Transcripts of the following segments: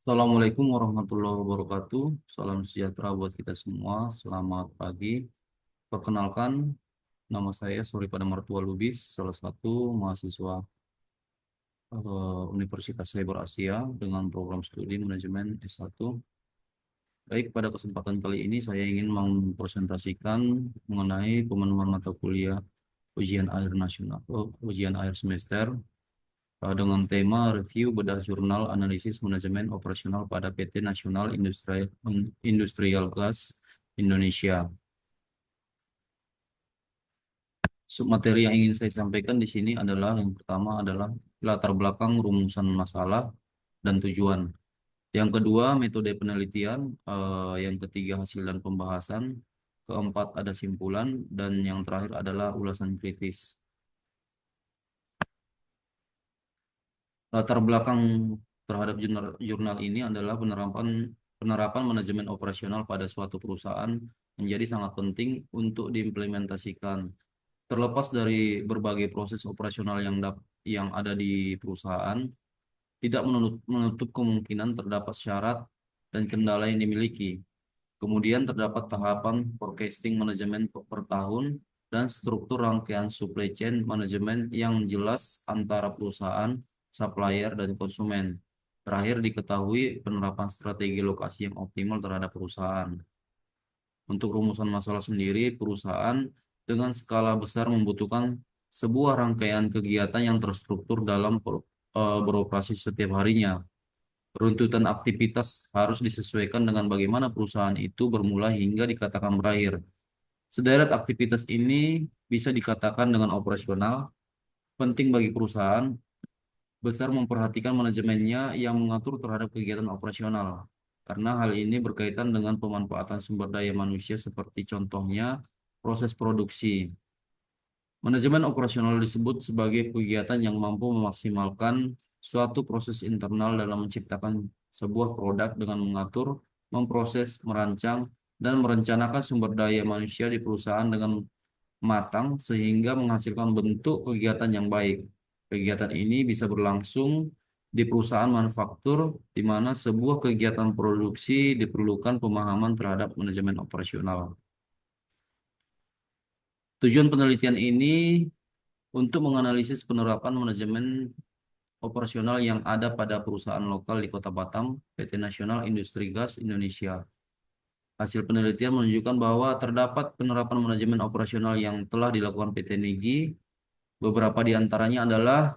Assalamualaikum warahmatullahi wabarakatuh. Salam sejahtera buat kita semua. Selamat pagi. Perkenalkan, nama saya Suripada Martua Lubis, salah satu mahasiswa Universitas Cyber Asia dengan program studi manajemen S1. Baik, pada kesempatan kali ini saya ingin mempresentasikan mengenai pemenuhan mata kuliah ujian akhir nasional, ujian akhir semester dengan tema review bedah jurnal analisis manajemen operasional pada PT Nasional Industrial Gas Indonesia. Submateri yang ingin saya sampaikan di sini adalah yang pertama adalah latar belakang rumusan masalah dan tujuan. Yang kedua, metode penelitian. Yang ketiga, hasil dan pembahasan. Keempat, ada simpulan. Dan yang terakhir adalah ulasan kritis. Latar belakang terhadap jurnal ini adalah penerapan penerapan manajemen operasional pada suatu perusahaan menjadi sangat penting untuk diimplementasikan. Terlepas dari berbagai proses operasional yang ada di perusahaan, tidak menutup kemungkinan terdapat syarat dan kendala yang dimiliki. Kemudian terdapat tahapan forecasting manajemen per tahun dan struktur rangkaian supply chain manajemen yang jelas antara perusahaan, supplier, dan konsumen. Terakhir diketahui penerapan strategi lokasi yang optimal terhadap perusahaan. Untuk rumusan masalah sendiri, perusahaan dengan skala besar membutuhkan sebuah rangkaian kegiatan yang terstruktur dalam beroperasi setiap harinya. Runtutan aktivitas harus disesuaikan dengan bagaimana perusahaan itu bermula hingga dikatakan berakhir. Sederet aktivitas ini bisa dikatakan dengan operasional, penting bagi perusahaan, besar memperhatikan manajemennya yang mengatur terhadap kegiatan operasional. Karena hal ini berkaitan dengan pemanfaatan sumber daya manusia seperti contohnya proses produksi. Manajemen operasional disebut sebagai kegiatan yang mampu memaksimalkan suatu proses internal dalam menciptakan sebuah produk dengan mengatur, memproses, merancang, dan merencanakan sumber daya manusia di perusahaan dengan matang sehingga menghasilkan bentuk kegiatan yang baik. Kegiatan ini bisa berlangsung di perusahaan manufaktur di mana sebuah kegiatan produksi diperlukan pemahaman terhadap manajemen operasional. Tujuan penelitian ini untuk menganalisis penerapan manajemen operasional yang ada pada perusahaan lokal di Kota Batam, PT Nasional Industri Gas Indonesia. Hasil penelitian menunjukkan bahwa terdapat penerapan manajemen operasional yang telah dilakukan PT Nigi. Beberapa di antaranya adalah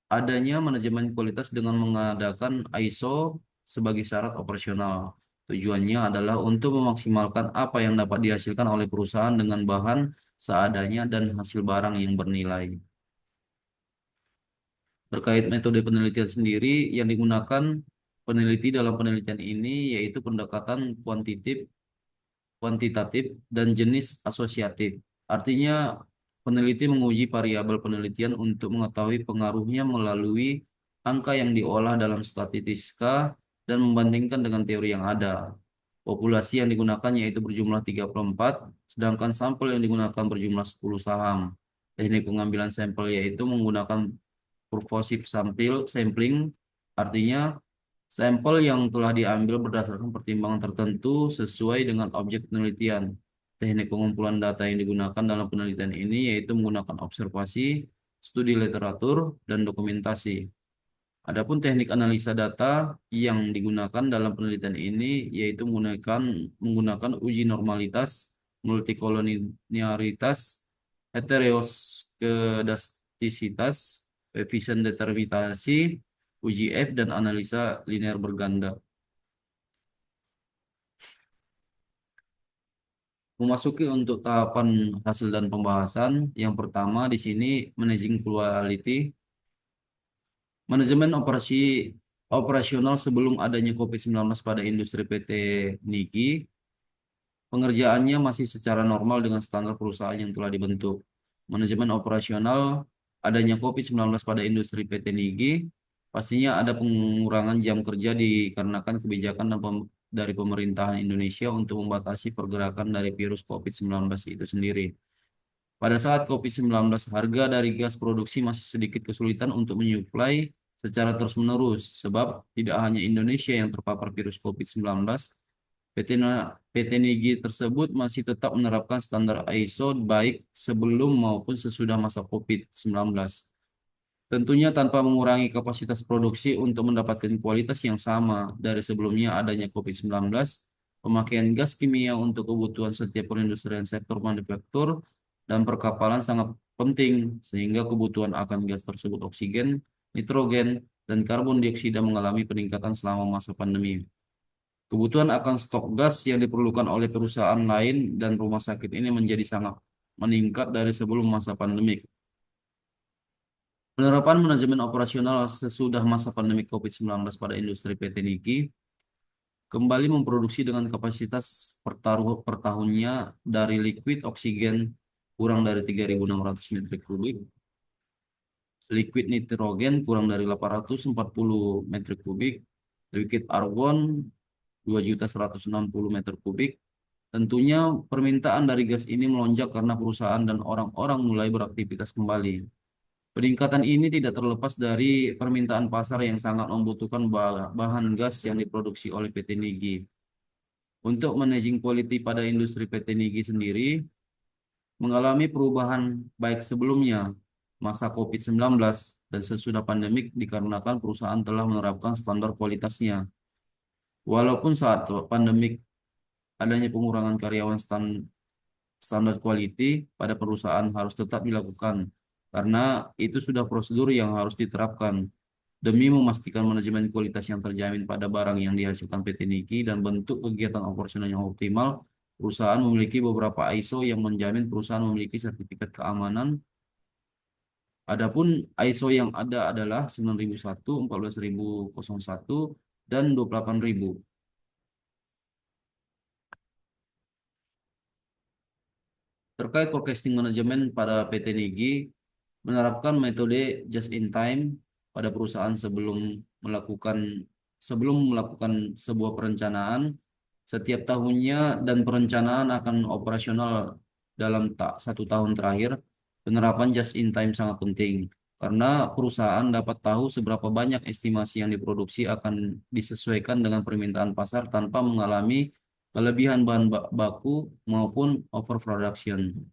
adanya manajemen kualitas dengan mengadakan ISO sebagai syarat operasional. Tujuannya adalah untuk memaksimalkan apa yang dapat dihasilkan oleh perusahaan dengan bahan seadanya dan hasil barang yang bernilai. Terkait metode penelitian sendiri yang digunakan peneliti dalam penelitian ini yaitu pendekatan kuantitatif, dan jenis asosiatif. Artinya peneliti menguji variabel penelitian untuk mengetahui pengaruhnya melalui angka yang diolah dalam statistika dan membandingkan dengan teori yang ada. Populasi yang digunakan yaitu berjumlah 34, sedangkan sampel yang digunakan berjumlah 10 saham. Teknik pengambilan sampel yaitu menggunakan purposive sampling, artinya sampel yang telah diambil berdasarkan pertimbangan tertentu sesuai dengan objek penelitian. Teknik pengumpulan data yang digunakan dalam penelitian ini yaitu menggunakan observasi, studi literatur, dan dokumentasi. Adapun teknik analisa data yang digunakan dalam penelitian ini yaitu menggunakan uji normalitas, multikolonialitas, heteroskedastisitas, efisien determinasi, uji F, dan analisa linear berganda. Memasuki untuk tahapan hasil dan pembahasan, yang pertama di sini managing quality, manajemen operasional sebelum adanya COVID-19 pada industri PT Niki, pengerjaannya masih secara normal dengan standar perusahaan yang telah dibentuk. Manajemen operasional adanya COVID-19 pada industri PT Niki, pastinya ada pengurangan jam kerja dikarenakan kebijakan dari pemerintahan Indonesia untuk membatasi pergerakan dari virus COVID-19 itu sendiri. Pada saat COVID-19, harga dari gas produksi masih sedikit kesulitan untuk menyuplai secara terus-menerus, sebab tidak hanya Indonesia yang terpapar virus COVID-19, PT Nigi tersebut masih tetap menerapkan standar ISO baik sebelum maupun sesudah masa COVID-19. Tentunya tanpa mengurangi kapasitas produksi untuk mendapatkan kualitas yang sama dari sebelumnya adanya COVID-19, pemakaian gas kimia untuk kebutuhan setiap perindustrian sektor manufaktur dan perkapalan sangat penting, sehingga kebutuhan akan gas tersebut oksigen, nitrogen, dan karbon dioksida mengalami peningkatan selama masa pandemi. Kebutuhan akan stok gas yang diperlukan oleh perusahaan lain dan rumah sakit ini menjadi sangat meningkat dari sebelum masa pandemi. Penerapan manajemen operasional sesudah masa pandemi COVID-19 pada industri PT Niki kembali memproduksi dengan kapasitas per tahunnya dari liquid oksigen kurang dari 3.600 metrik kubik, liquid nitrogen kurang dari 840 metrik kubik, liquid argon 2.160 meter kubik. Tentunya permintaan dari gas ini melonjak karena perusahaan dan orang-orang mulai beraktivitas kembali. Peningkatan ini tidak terlepas dari permintaan pasar yang sangat membutuhkan bahan gas yang diproduksi oleh PT Nigi. Untuk managing quality pada industri PT Nigi sendiri mengalami perubahan baik sebelumnya masa COVID-19 dan sesudah pandemik dikarenakan perusahaan telah menerapkan standar kualitasnya. Walaupun saat pandemik adanya pengurangan karyawan standar quality pada perusahaan harus tetap dilakukan karena itu sudah prosedur yang harus diterapkan demi memastikan manajemen kualitas yang terjamin pada barang yang dihasilkan PT Niki dan bentuk kegiatan operasional yang optimal. Perusahaan memiliki beberapa ISO yang menjamin perusahaan memiliki sertifikat keamanan. Adapun ISO yang ada adalah 9001, 14001, dan 28000. Terkait forecasting manajemen pada PT Nigi, menerapkan metode just in time pada perusahaan melakukan sebelum melakukan sebuah perencanaan setiap tahunnya dan perencanaan akan operasional dalam tak 1 tahun terakhir. Penerapan just in time sangat penting karena perusahaan dapat tahu seberapa banyak estimasi yang diproduksi akan disesuaikan dengan permintaan pasar tanpa mengalami kelebihan bahan baku maupun overproduction.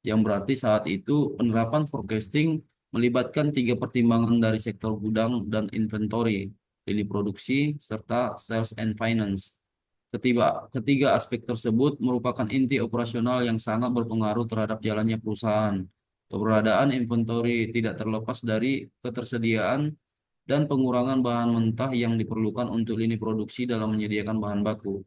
Yang berarti saat itu penerapan forecasting melibatkan 3 pertimbangan dari sektor gudang dan inventory, lini produksi, serta sales and finance. Ketiga aspek tersebut merupakan inti operasional yang sangat berpengaruh terhadap jalannya perusahaan. Keberadaan inventory tidak terlepas dari ketersediaan dan pengurangan bahan mentah yang diperlukan untuk lini produksi dalam menyediakan bahan baku.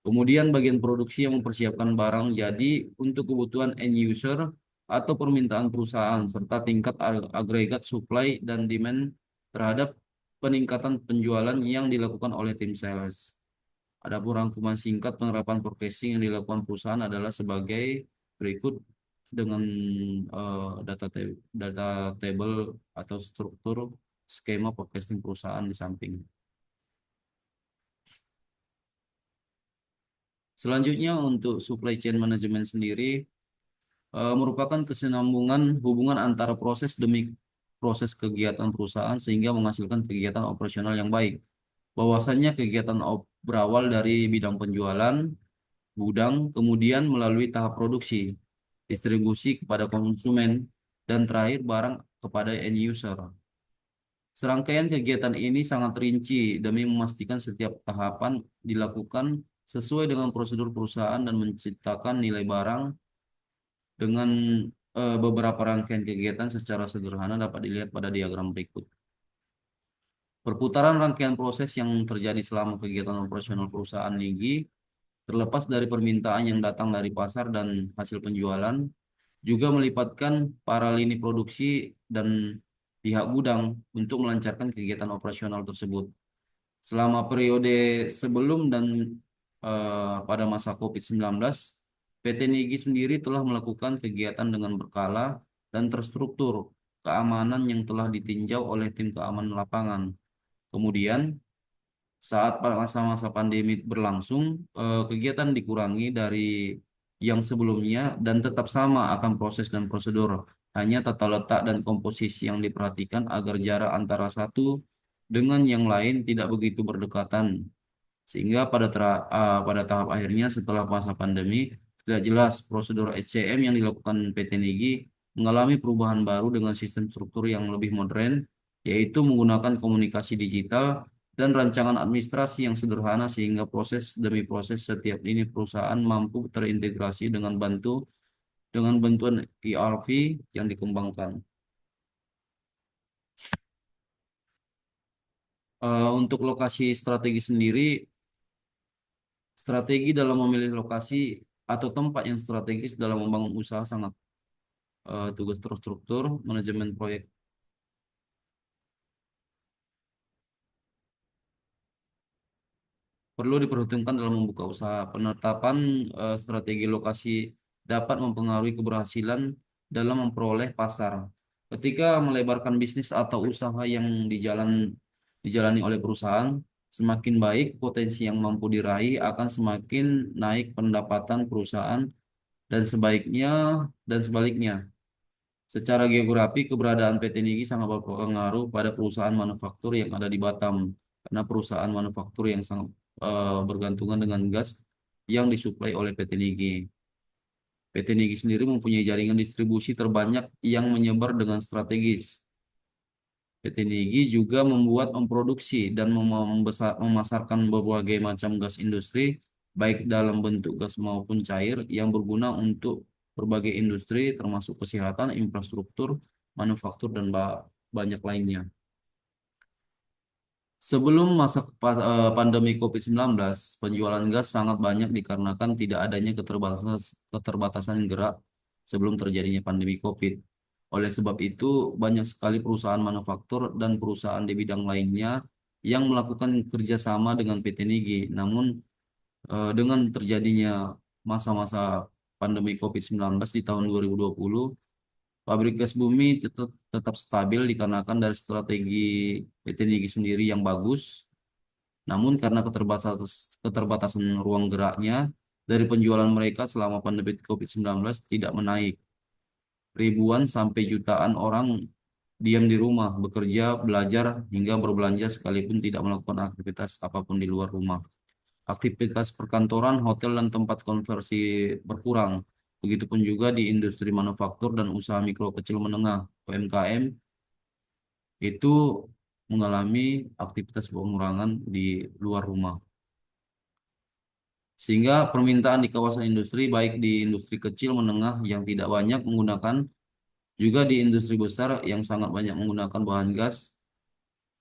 Kemudian bagian produksi yang mempersiapkan barang jadi untuk kebutuhan end user atau permintaan perusahaan serta tingkat agregat supply dan demand terhadap peningkatan penjualan yang dilakukan oleh tim sales. Adapun rangkuman singkat penerapan forecasting yang dilakukan perusahaan adalah sebagai berikut dengan data table atau struktur skema forecasting perusahaan di samping. Selanjutnya untuk supply chain management sendiri merupakan kesinambungan hubungan antara proses demi proses kegiatan perusahaan sehingga menghasilkan kegiatan operasional yang baik. Bahwasanya kegiatan berawal dari bidang penjualan, gudang, kemudian melalui tahap produksi, distribusi kepada konsumen, dan terakhir barang kepada end user. Serangkaian kegiatan ini sangat rinci demi memastikan setiap tahapan dilakukan sesuai dengan prosedur perusahaan dan menciptakan nilai barang dengan beberapa rangkaian kegiatan secara sederhana dapat dilihat pada diagram berikut. Perputaran rangkaian proses yang terjadi selama kegiatan operasional perusahaan Nigi, terlepas dari permintaan yang datang dari pasar dan hasil penjualan, juga melibatkan para lini produksi dan pihak gudang untuk melancarkan kegiatan operasional tersebut. Selama periode sebelum dan pada masa COVID-19, PT Nigi sendiri telah melakukan kegiatan dengan berkala dan terstruktur keamanan yang telah ditinjau oleh tim keamanan lapangan. Kemudian, saat masa-masa pandemi berlangsung, kegiatan dikurangi dari yang sebelumnya dan tetap sama akan proses dan prosedur. Hanya tata letak dan komposisi yang diperhatikan agar jarak antara satu dengan yang lain tidak begitu berdekatan. Sehingga pada tahap akhirnya setelah masa pandemi, tidak jelas prosedur SCM yang dilakukan PT Nigi mengalami perubahan baru dengan sistem struktur yang lebih modern, yaitu menggunakan komunikasi digital dan rancangan administrasi yang sederhana sehingga proses demi proses setiap lini perusahaan mampu terintegrasi dengan bantuan ERP yang dikembangkan. Untuk lokasi strategi sendiri, strategi dalam memilih lokasi atau tempat yang strategis dalam membangun usaha sangat tugas terstruktur, manajemen proyek perlu diperhitungkan dalam membuka usaha. Penetapan strategi lokasi dapat mempengaruhi keberhasilan dalam memperoleh pasar. Ketika melebarkan bisnis atau usaha yang dijalani oleh perusahaan, semakin baik potensi yang mampu diraih akan semakin naik pendapatan perusahaan dan sebaliknya. Secara geografi, keberadaan PT Nigi sangat berpengaruh pada perusahaan manufaktur yang ada di Batam, karena perusahaan manufaktur yang sangat bergantungan dengan gas yang disuplai oleh PT Nigi. PT Nigi sendiri mempunyai jaringan distribusi terbanyak yang menyebar dengan strategis. PT Nigi juga memproduksi dan memasarkan berbagai macam gas industri, baik dalam bentuk gas maupun cair, yang berguna untuk berbagai industri, termasuk kesehatan, infrastruktur, manufaktur, dan banyak lainnya. Sebelum pandemi COVID-19, penjualan gas sangat banyak dikarenakan tidak adanya keterbatasan gerak sebelum terjadinya pandemi COVID. Oleh sebab itu, banyak sekali perusahaan manufaktur dan perusahaan di bidang lainnya yang melakukan kerjasama dengan PT Nigi. Namun, dengan terjadinya masa-masa pandemi COVID-19 di tahun 2020, pabrik gas bumi tetap stabil dikarenakan dari strategi PT Nigi sendiri yang bagus. Namun karena keterbatasan ruang geraknya, dari penjualan mereka selama pandemi COVID-19 tidak menaik. Ribuan sampai jutaan orang diam di rumah, bekerja, belajar, hingga berbelanja sekalipun tidak melakukan aktivitas apapun di luar rumah. Aktivitas perkantoran, hotel, dan tempat konversi berkurang. Begitupun juga di industri manufaktur dan usaha mikro kecil menengah (UMKM) itu mengalami aktivitas pengurangan di luar rumah. Sehingga permintaan di kawasan industri, baik di industri kecil menengah yang tidak banyak menggunakan, juga di industri besar yang sangat banyak menggunakan bahan gas.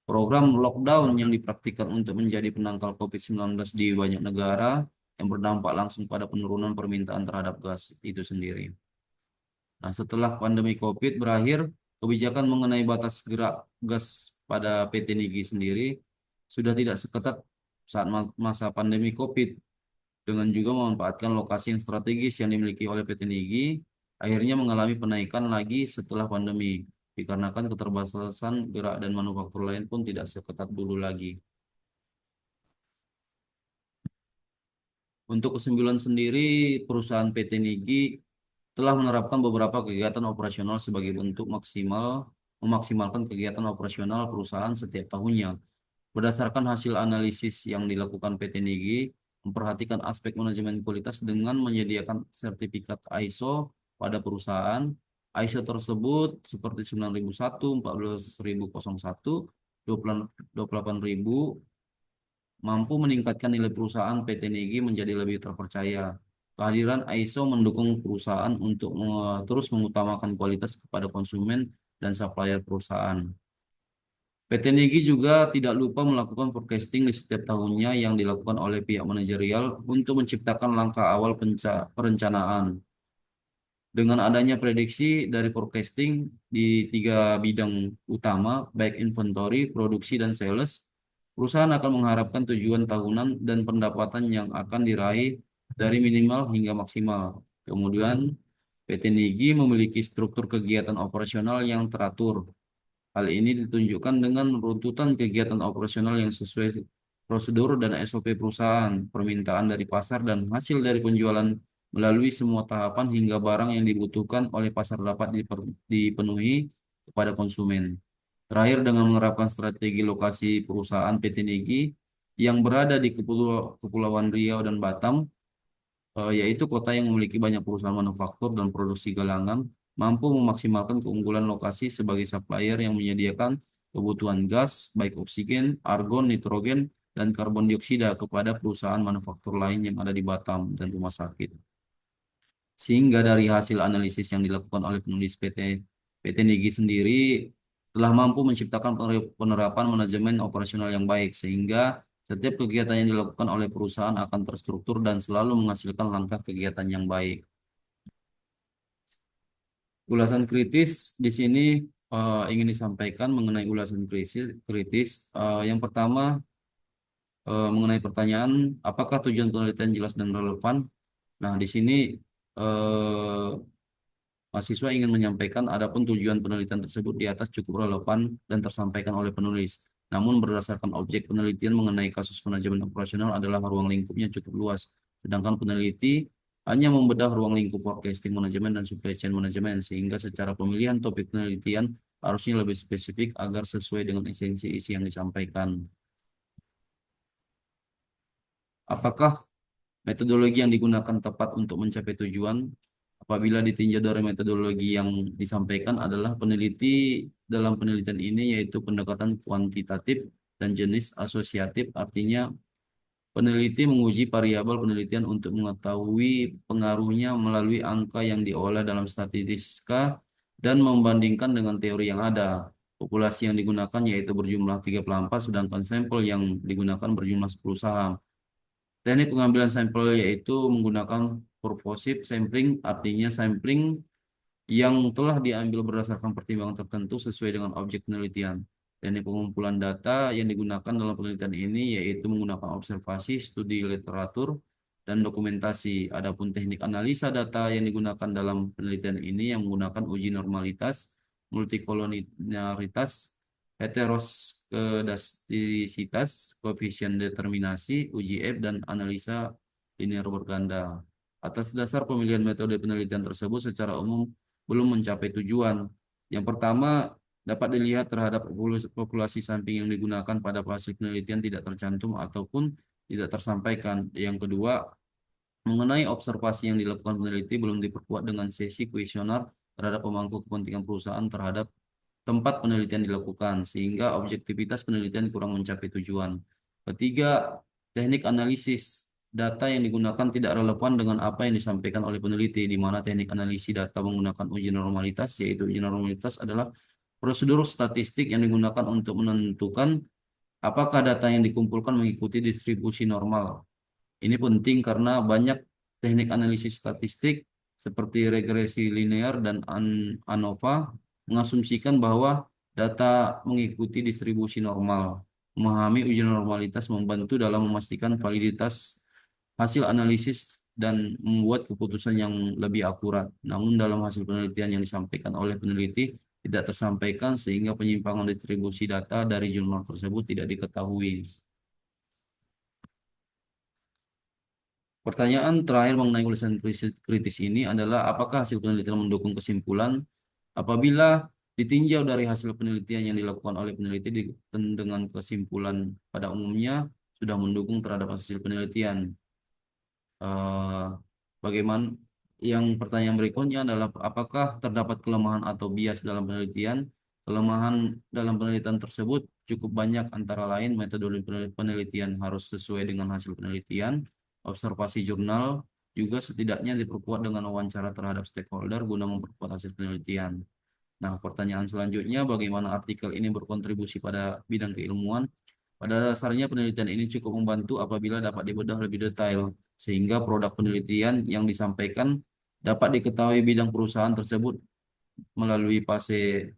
Program lockdown yang dipraktikkan untuk menjadi penangkal COVID-19 di banyak negara yang berdampak langsung pada penurunan permintaan terhadap gas itu sendiri. Nah, setelah pandemi COVID berakhir, kebijakan mengenai batas gerak gas pada PT Nigi sendiri sudah tidak seketat saat masa pandemi COVID. Dengan juga memanfaatkan lokasi yang strategis yang dimiliki oleh PT Nigi, akhirnya mengalami penaikan lagi setelah pandemi, dikarenakan keterbatasan gerak dan manufaktur lain pun tidak seketat dulu lagi. Untuk kesembilan sendiri, perusahaan PT Nigi telah menerapkan beberapa kegiatan operasional sebagai bentuk memaksimalkan kegiatan operasional perusahaan setiap tahunnya. Berdasarkan hasil analisis yang dilakukan PT Nigi, memperhatikan aspek manajemen kualitas dengan menyediakan sertifikat ISO pada perusahaan. ISO tersebut seperti 9001, 14001, 28000 mampu meningkatkan nilai perusahaan PT Nigi menjadi lebih terpercaya. Kehadiran ISO mendukung perusahaan untuk terus mengutamakan kualitas kepada konsumen dan supplier perusahaan. PT Nigi juga tidak lupa melakukan forecasting di setiap tahunnya yang dilakukan oleh pihak manajerial untuk menciptakan langkah awal perencanaan. Dengan adanya prediksi dari forecasting di tiga bidang utama, baik inventory, produksi, dan sales, perusahaan akan mengharapkan tujuan tahunan dan pendapatan yang akan diraih dari minimal hingga maksimal. Kemudian, PT Nigi memiliki struktur kegiatan operasional yang teratur. Hal ini ditunjukkan dengan runtutan kegiatan operasional yang sesuai prosedur dan SOP perusahaan, permintaan dari pasar, dan hasil dari penjualan melalui semua tahapan hingga barang yang dibutuhkan oleh pasar dapat dipenuhi kepada konsumen. Terakhir, dengan menerapkan strategi lokasi perusahaan PT Nigi yang berada di Kepulauan Riau dan Batam, yaitu kota yang memiliki banyak perusahaan manufaktur dan produksi galangan, mampu memaksimalkan keunggulan lokasi sebagai supplier yang menyediakan kebutuhan gas, baik oksigen, argon, nitrogen, dan karbon dioksida kepada perusahaan manufaktur lain yang ada di Batam dan rumah sakit. Sehingga dari hasil analisis yang dilakukan oleh penulis PT Nigi sendiri telah mampu menciptakan penerapan manajemen operasional yang baik, sehingga setiap kegiatan yang dilakukan oleh perusahaan akan terstruktur dan selalu menghasilkan langkah kegiatan yang baik. Ulasan kritis di sini ingin disampaikan mengenai ulasan kritis. Yang pertama, mengenai pertanyaan, apakah tujuan penelitian jelas dan relevan? Nah, di sini eh, mahasiswa ingin menyampaikan adapun tujuan penelitian tersebut di atas cukup relevan dan tersampaikan oleh penulis. Namun berdasarkan objek penelitian mengenai kasus manajemen operasional adalah ruang lingkupnya cukup luas. Sedangkan peneliti hanya membedah ruang lingkup forecasting manajemen dan supply chain manajemen, sehingga secara pemilihan topik penelitian harusnya lebih spesifik agar sesuai dengan esensi isi yang disampaikan. Apakah metodologi yang digunakan tepat untuk mencapai tujuan? Apabila ditinjau dari metodologi yang disampaikan adalah peneliti dalam penelitian ini yaitu pendekatan kuantitatif dan jenis asosiatif, artinya peneliti menguji variabel penelitian untuk mengetahui pengaruhnya melalui angka yang diolah dalam statistika dan membandingkan dengan teori yang ada. Populasi yang digunakan yaitu berjumlah 34, sedangkan sampel yang digunakan berjumlah 10 saham. Teknik pengambilan sampel yaitu menggunakan purposive sampling, artinya sampling yang telah diambil berdasarkan pertimbangan tertentu sesuai dengan objek penelitian. Teknik pengumpulan data yang digunakan dalam penelitian ini yaitu menggunakan observasi, studi literatur, dan dokumentasi. Adapun teknik analisa data yang digunakan dalam penelitian ini yang menggunakan uji normalitas, multikolonialitas, heteroskedastisitas, koefisien determinasi, uji F, dan analisa linear berganda. Atas dasar pemilihan metode penelitian tersebut secara umum belum mencapai tujuan. Yang pertama, dapat dilihat terhadap populasi samping yang digunakan pada hasil penelitian tidak tercantum ataupun tidak tersampaikan. Yang kedua, mengenai observasi yang dilakukan peneliti belum diperkuat dengan sesi kuesioner terhadap pemangku kepentingan perusahaan terhadap tempat penelitian dilakukan, sehingga objektivitas penelitian kurang mencapai tujuan. Ketiga, teknik analisis data yang digunakan tidak relevan dengan apa yang disampaikan oleh peneliti, di mana teknik analisis data menggunakan uji normalitas, yaitu uji normalitas adalah prosedur statistik yang digunakan untuk menentukan apakah data yang dikumpulkan mengikuti distribusi normal. Ini penting karena banyak teknik analisis statistik seperti regresi linear dan ANOVA mengasumsikan bahwa data mengikuti distribusi normal. Memahami uji normalitas membantu dalam memastikan validitas hasil analisis dan membuat keputusan yang lebih akurat. Namun dalam hasil penelitian yang disampaikan oleh peneliti tidak tersampaikan sehingga penyimpangan distribusi data dari jurnal tersebut tidak diketahui. Pertanyaan terakhir mengenai ulasan kritis ini adalah apakah hasil penelitian mendukung kesimpulan apabila ditinjau dari hasil penelitian yang dilakukan oleh peneliti dengan kesimpulan pada umumnya sudah mendukung terhadap hasil penelitian. Eh, Bagaimana yang pertanyaan berikutnya adalah apakah terdapat kelemahan atau bias dalam penelitian? Kelemahan dalam penelitian tersebut cukup banyak, antara lain metode penelitian harus sesuai dengan hasil penelitian, observasi jurnal juga setidaknya diperkuat dengan wawancara terhadap stakeholder guna memperkuat hasil penelitian. Nah, pertanyaan selanjutnya, bagaimana artikel ini berkontribusi pada bidang keilmuan? Pada dasarnya penelitian ini cukup membantu apabila dapat dibedah lebih detail, sehingga produk penelitian yang disampaikan dapat diketahui bidang perusahaan tersebut melalui fase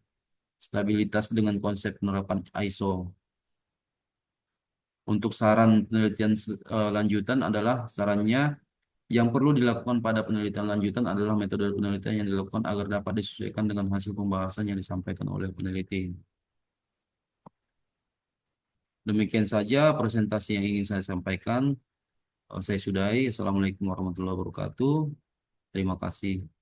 stabilitas dengan konsep penerapan ISO. Untuk saran penelitian lanjutan adalah sarannya yang perlu dilakukan pada penelitian lanjutan adalah metode penelitian yang dilakukan agar dapat disesuaikan dengan hasil pembahasan yang disampaikan oleh peneliti. Demikian saja presentasi yang ingin saya sampaikan. Saya sudahi. Assalamualaikum warahmatullahi wabarakatuh. Terima kasih.